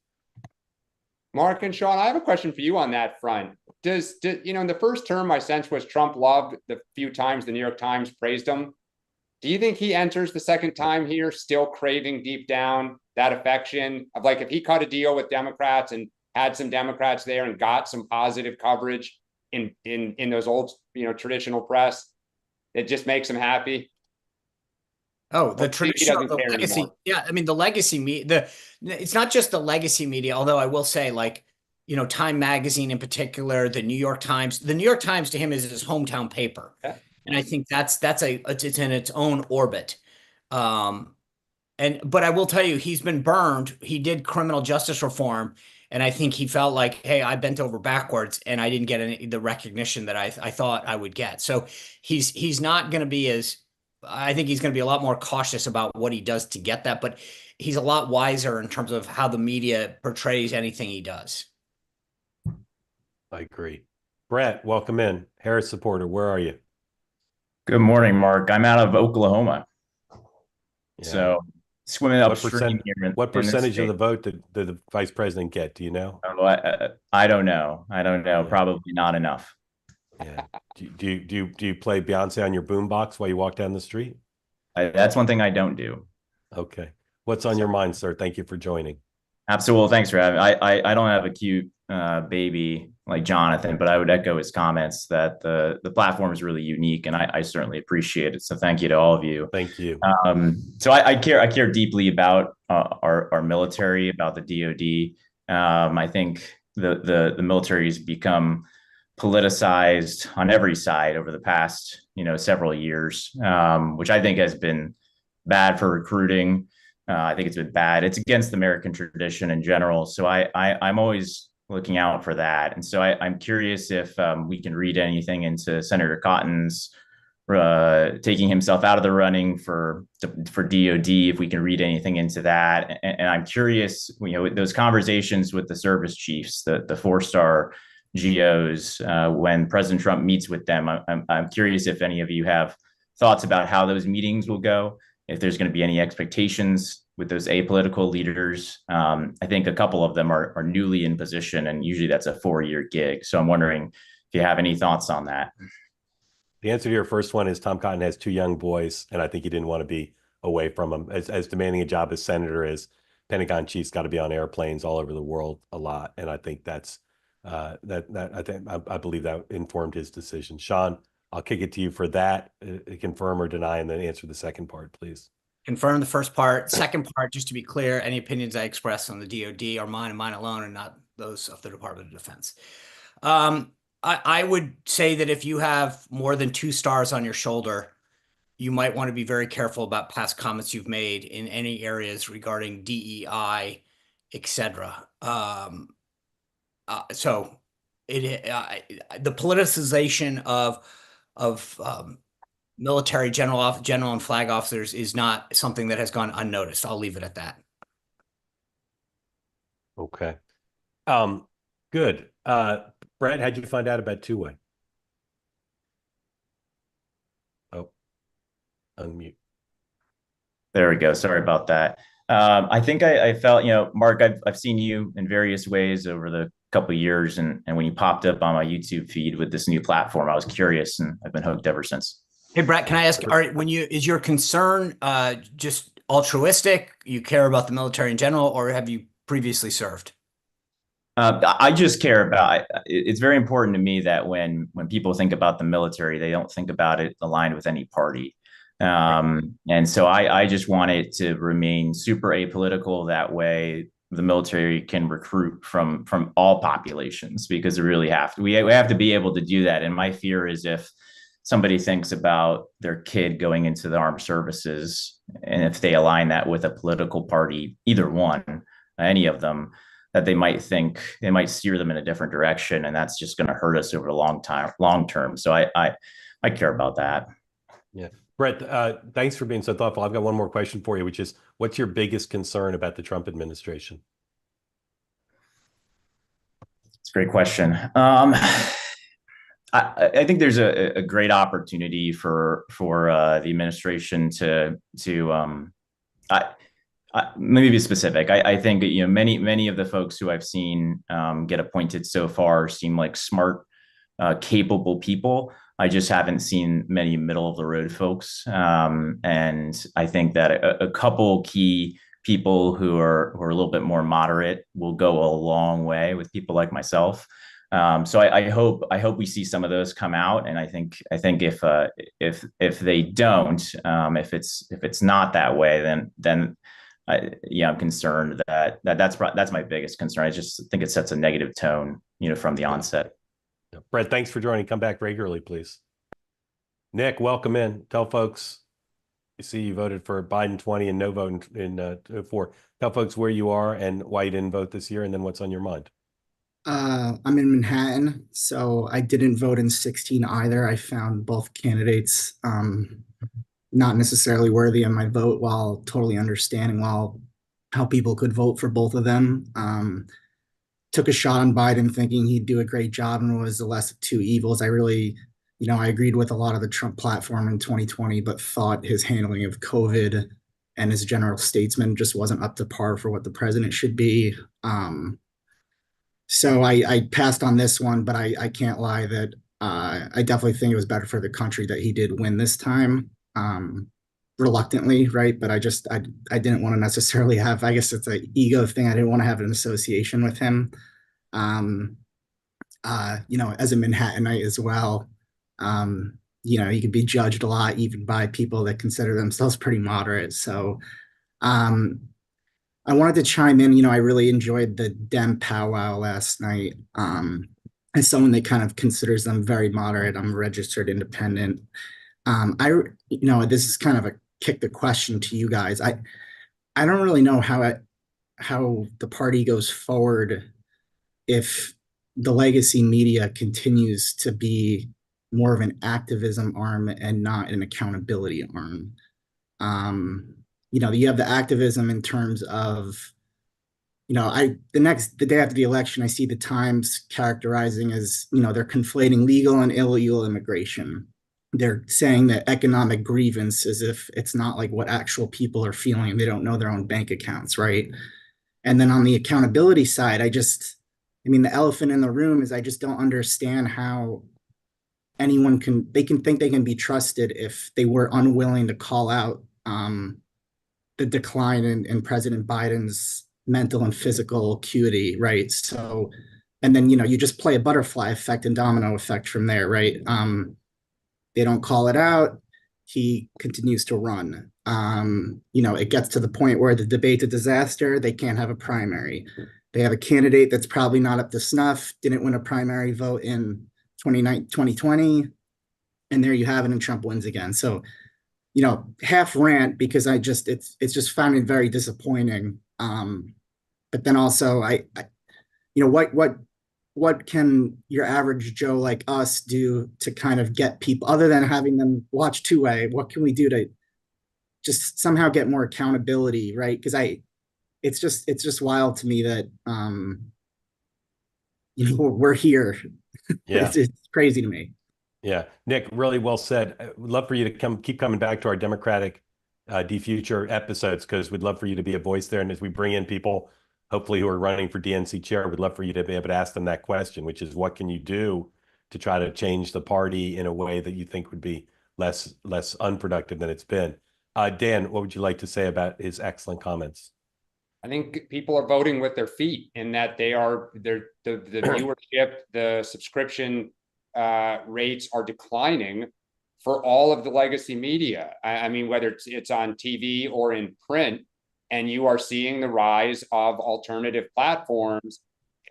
Mark and Sean, I have a question for you on that front. In the first term, my sense was Trump loved the few times the New York Times praised him. Do you think he enters the second time here still craving deep down that affection of, like, if he cut a deal with Democrats and had some Democrats there and got some positive coverage in those old, traditional press, it just makes him happy? Oh, the traditional legacy. Anymore. Yeah, I mean, the legacy media, it's not just the legacy media, although I will say, like, Time Magazine in particular, the New York Times to him is his hometown paper. Yeah. And I think it's in its own orbit. But I will tell you, he's been burned. He did criminal justice reform, and I think he felt like, hey, I bent over backwards and I didn't get the recognition that I thought I would get. So he's not going to be I think he's going to be a lot more cautious about what he does to get that, but he's a lot wiser in terms of how the media portrays anything he does. I agree. Brett, welcome in. Harris supporter, where are you? Good morning, Mark. I'm out of Oklahoma. Yeah. So swimming What upstream here what in this percentage of the state. vote did the vice president get? Do you know? Oh, I don't know. I don't know. Yeah. Probably not enough. Yeah. Do you play Beyonce on your boombox while you walk down the street? That's one thing I don't do. Okay. What's on your mind, sir? Thank you for joining. Absolutely. Thanks for having me. I don't have a cute baby like Jonathan, but I would echo his comments that the platform is really unique, and I certainly appreciate it. So thank you to all of you. Thank you. So I care deeply about our military, about the DoD. I think the military has become politicized on every side over the past several years, which I think has been bad for recruiting. I think it's been bad. It's against the American tradition in general. So I'm always looking out for that. And so I'm curious if we can read anything into Senator Cotton's taking himself out of the running for DOD, if we can read anything into that. And I'm curious, those conversations with the service chiefs, the 4-star GOs, when President Trump meets with them, I'm curious if any of you have thoughts about how those meetings will go, if there's going to be any expectations with those apolitical leaders. I think a couple of them are newly in position, and usually that's a 4-year gig. So I'm wondering if you have any thoughts on that. The answer to your first one is Tom Cotton has 2 young boys, and I think he didn't want to be away from them. As demanding a job as senator is, Pentagon chief's got to be on airplanes all over the world a lot, and I think that's I believe that informed his decision. Sean, I'll kick it to you for that. Confirm or deny, and then answer the second part, please. Confirm the first part. Second part, just to be clear, any opinions I express on the DoD are mine and mine alone, and not those of the Department of Defense. I would say that if you have more than 2 stars on your shoulder, you might want to be very careful about past comments you've made in any areas regarding DEI, etc. So the politicization of military general and flag officers is not something that has gone unnoticed. I'll leave it at that. Okay. Good. Brett, how'd you find out about two-way? Oh, unmute. There we go. Sorry about that. I think I felt, Mark, I've seen you in various ways over the couple of years, and when you popped up on my YouTube feed with this new platform, I was curious, and I've been hooked ever since. Hey, Brett, can I ask, is your concern just altruistic? You care about the military in general, or have you previously served? I just care about it's very important to me that when people think about the military, they don't think about it aligned with any party. And so I just want it to remain super apolitical. That way the military can recruit from all populations, because we really have to. We have to be able to do that. And my fear is if somebody thinks about their kid going into the armed services, and if they align that with a political party, either one, any of them, that they might steer them in a different direction, and that's just going to hurt us over the long term. So I care about that. Yeah, Brett, thanks for being so thoughtful. I've got one more question for you, which is, what's your biggest concern about the Trump administration? It's a great question. I think there's a great opportunity for the administration to let me be specific. I think many of the folks who I've seen get appointed so far seem like smart, capable people. I just haven't seen many middle of the road folks, and I think that a couple key people who are a little bit more moderate will go a long way with people like myself. So I hope we see some of those come out, and I think if they don't, if it's not that way, then I'm concerned that's my biggest concern. I just think it sets a negative tone, from the onset. Brett, thanks for joining. Come back regularly, please. Nick, welcome in. Tell folks, you see you voted for Biden 20 and no vote in 4. Tell folks where you are and why you didn't vote this year, and then what's on your mind. I'm in Manhattan, so I didn't vote in 16 either. I found both candidates not necessarily worthy of my vote, while totally understanding how people could vote for both of them. Took a shot on Biden thinking he'd do a great job and was the less of 2 evils. I really, I agreed with a lot of the Trump platform in 2020, but thought his handling of COVID and as a general statesman just wasn't up to par for what the president should be. So I passed on this one, but I can't lie that I definitely think it was better for the country that he did win this time. Reluctantly, right? But I didn't want to necessarily have, I guess it's an ego thing. I didn't want to have an association with him. You know, as a Manhattanite as well, you know, you could be judged a lot even by people that consider themselves pretty moderate. So I wanted to chime in. You know, I really enjoyed the Dem powwow last night. As someone that kind of considers them very moderate, I'm a registered independent. You know, this is kind of a kick the question to you guys. I don't really know how the party goes forward if the legacy media continues to be more of an activism arm and not an accountability arm. You know, you have the activism in terms of, you know, the day after the election, I see the Times characterizing as, you know, they're conflating legal and illegal immigration. They're saying that economic grievance as if it's not like what actual people are feeling. They don't know their own bank accounts, right? And then on the accountability side, I mean, the elephant in the room is I just don't understand how anyone can think they can be trusted if they were unwilling to call out the decline in President Biden's mental and physical acuity, right? So, and then, you know, you just play a butterfly effect and domino effect from there, right? They don't call it out. He continues to run. You know, it gets to the point where the debate's a disaster. They can't have a primary. They have a candidate that's probably not up to snuff, didn't win a primary vote in 2020. And there you have it, and Trump wins again. So, you know, half rant because it's just found it very disappointing. But then also you know, what can your average Joe like us do to kind of get people, other than having them watch two-way, what can we do to just somehow get more accountability, right? Because it's just wild to me that you know, we're here. Yeah. It's crazy to me. Yeah, Nick, really well said. I would love for you to keep coming back to our Democratic Future episodes, because we'd love for you to be a voice there. And as we bring in people, hopefully who are running for DNC chair, we'd love for you to be able to ask them that question, which is what can you do to try to change the party in a way that you think would be less unproductive than it's been. Dan, what would you like to say about his excellent comments? I think people are voting with their feet in that the viewership, the subscription rates are declining for all of the legacy media. I mean, whether it's on TV or in print, and you are seeing the rise of alternative platforms.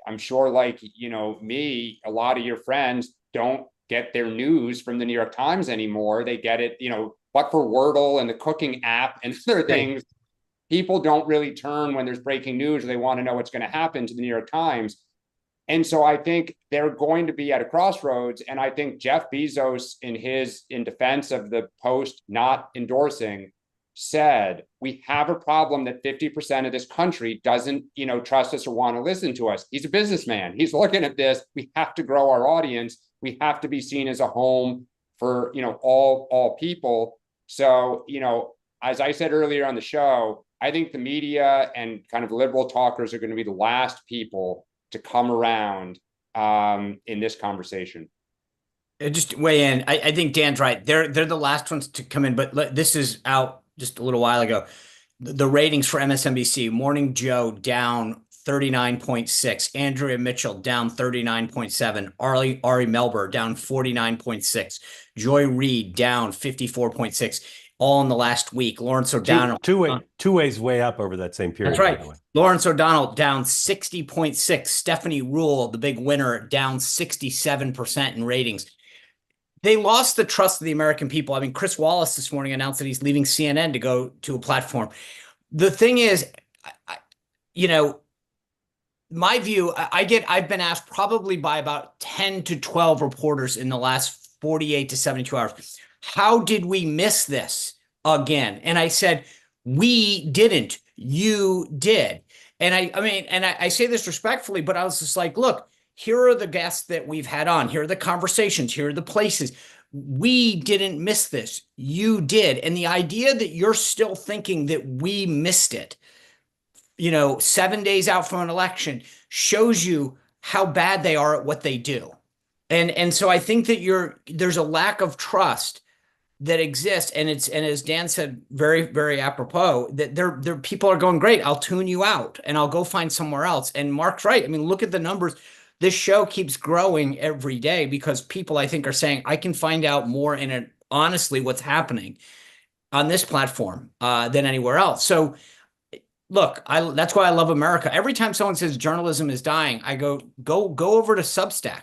I'm sure, like, you know, me, a lot of your friends don't get their news from the New York Times anymore. They get it, you know, but for Wordle and the cooking app and other things, people don't really turn when there's breaking news, or they want to know what's going to happen, to the New York Times. And so I think they're going to be at a crossroads. And I think Jeff Bezos, in defense of the Post not endorsing, said, we have a problem that 50% of this country doesn't, you know, trust us or want to listen to us. He's a businessman. He's looking at this. We have to grow our audience. We have to be seen as a home for, you know, all people. So, you know, as I said earlier on the show, I think the media and kind of liberal talkers are going to be the last people to come around in this conversation. Just weigh in. I think Dan's right. They're the last ones to come in, but this is out just a little while ago. The ratings for MSNBC: Morning Joe down 39.6, Andrea Mitchell down 39.7, Ari Melber down 49.6, Joy Reid down 54.6, all in the last week. Lawrence O'Donnell two ways way up over that same period. That's right. By the way. Lawrence O'Donnell down 60.6, Stephanie Ruhle, the big winner, down 67% in ratings. They lost the trust of the American people. I mean, Chris Wallace this morning announced that he's leaving CNN to go to a platform. The thing is, you know, my view, I've been asked probably by about 10 to 12 reporters in the last 48 to 72 hours, how did we miss this again? And I said, we didn't, you did. And I say this respectfully, but I was just like, look, here are the guests that we've had on. Here are the conversations. Here are the places. We didn't miss this. You did. And the idea that you're still thinking that we missed it, 7 days out from an election shows you how bad they are at what they do. And so I think that there's a lack of trust that exists, and as Dan said, very, very apropos, that there people are going, great, I'll tune you out and I'll go find somewhere else. And Mark's right. I mean, look at the numbers. This show keeps growing every day because people, I think, are saying, I can find out more honestly what's happening on this platform than anywhere else. So look, that's why I love America. Every time someone says journalism is dying, I go over to Substack.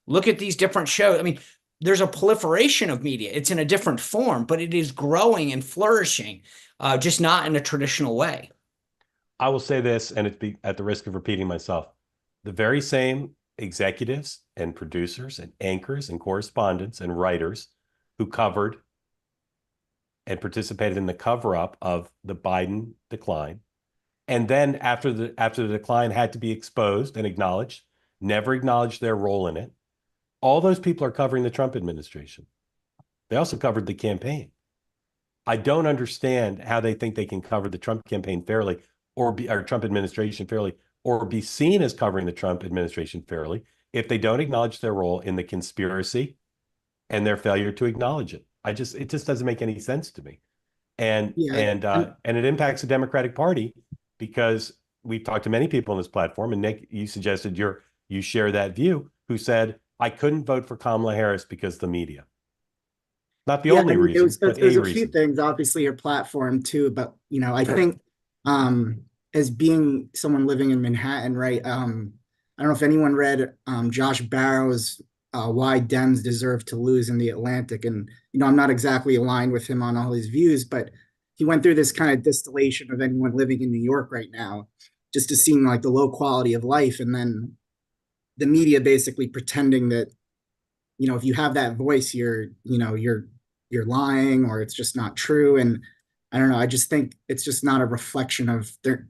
Look at these different shows. I mean, there's a proliferation of media. It's in a different form, but it is growing and flourishing, just not in a traditional way. I will say this, and it's at the risk of repeating myself. The very same executives and producers and anchors and correspondents and writers who covered and participated in the cover-up of the Biden decline, and then after the decline had to be exposed and acknowledged, never acknowledged their role in it. All those people are covering the Trump administration. They also covered the campaign. I don't understand how they think they can cover the Trump campaign fairly or Trump administration fairly or be seen as covering the Trump administration fairly if they don't acknowledge their role in the conspiracy and their failure to acknowledge it. It just doesn't make any sense to me. And it impacts the Democratic Party because we've talked to many people on this platform, and Nick, you suggested you share that view, who said, I couldn't vote for Kamala Harris because of the media. Not the only reason, but there's a a few reason. things, obviously your platform too, but I think as being someone living in Manhattan, right? I don't know if anyone read Josh Barrow's Why Dems Deserve to Lose in the Atlantic. And, I'm not exactly aligned with him on all his views, but he went through this kind of distillation of anyone living in New York right now, just to seeing like the low quality of life. And then the media basically pretending that, if you have that voice, you're lying or it's just not true. And I don't know, I just think it's just not a reflection of they're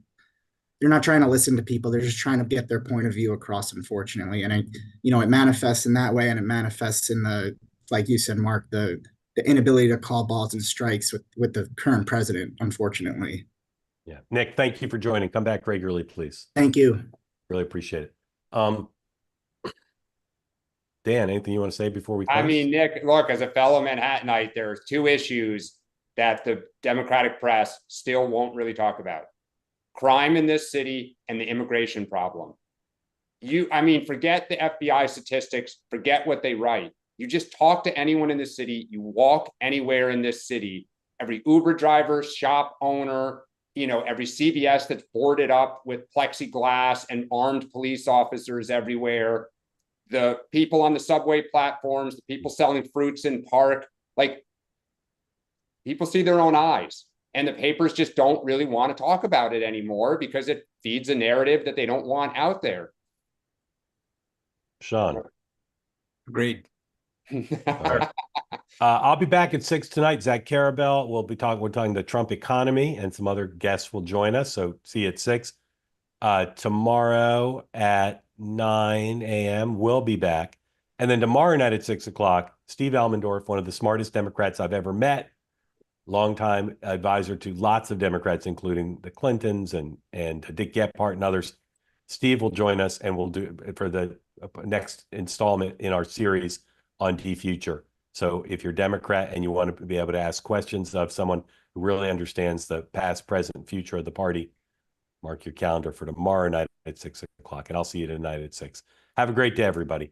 not trying to listen to people. They're just trying to get their point of view across, unfortunately. And it manifests in that way. And it manifests in like you said, Mark, the inability to call balls and strikes with the current president, unfortunately. Yeah. Nick, thank you for joining. Come back regularly, please. Thank you. Really appreciate it. Dan, anything you want to say before we close? I mean, Nick, look, as a fellow Manhattanite, there's two issues that the Democratic press still won't really talk about: crime in this city and the immigration problem. Forget the FBI statistics, forget what they write. You just talk to anyone in this city, you walk anywhere in this city, every Uber driver, shop owner, every CVS that's boarded up with plexiglass and armed police officers everywhere, the people on the subway platforms, the people selling fruits in park, like, people see their own eyes, and the papers just don't really want to talk about it anymore because it feeds a narrative that they don't want out there. Sean. Agreed. Right. I'll be back at 6 tonight. Zach Carabell we're talking the Trump economy, and some other guests will join us. So see you at 6. Tomorrow at 9 a.m. we'll be back. And then tomorrow night at 6 o'clock, Steve Almendorf, one of the smartest Democrats I've ever met, longtime advisor to lots of Democrats, including the Clintons and Dick Gephardt and others. Steve will join us, and we'll do for the next installment in our series on D-Future. So if you're a Democrat and you want to be able to ask questions of someone who really understands the past, present, future of the party, mark your calendar for tomorrow night at 6 o'clock, and I'll see you tonight at 6. Have a great day, everybody.